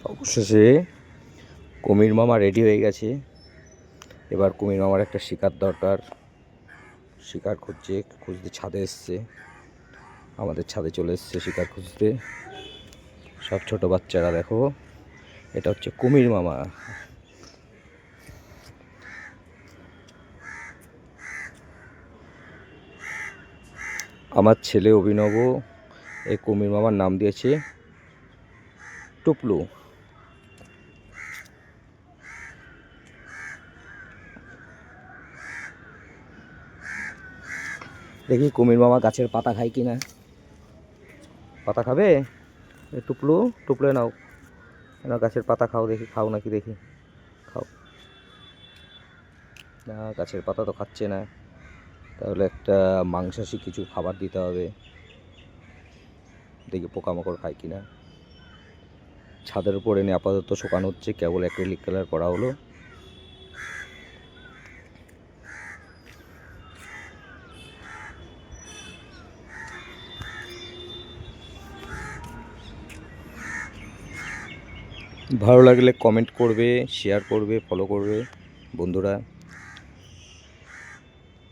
অবশেষে কুমির মামা রেডি হয়ে গেছে। এবার কুমির মামার একটা শিকার দরকার। শিকার খুঁজতে ছাদে এসছে, আমাদের ছাদে চলে এসছে শিকার খুঁজতে। সব ছোট বাচ্চারা দেখো, এটা হচ্ছে কুমির মামা। আমার ছেলে অভিনব এই কুমির মামার নাম দিয়েছে টুপলু। দেখি কুমির মামা গাছের পাতা খায় কিনা। পাতা খাবে? টুপলু, টুপলে নাও, গাছের পাতা খাও দেখি, খাও নাকি দেখি, খাও। না, গাছের পাতা তো খাচ্ছে না, তাহলে একটা মাংসাশী কিছু খাবার দিতে হবে। দেখি পোকামাকড় খায় কিনা। ছাদের উপর এনে আপাতত শুকানো হচ্ছে, কেবল অ্যাক্রিলিক কালার করা হলো। ভালো লাগলে কমেন্ট করবে, শেয়ার করবে, ফলো করবে বন্ধুরা।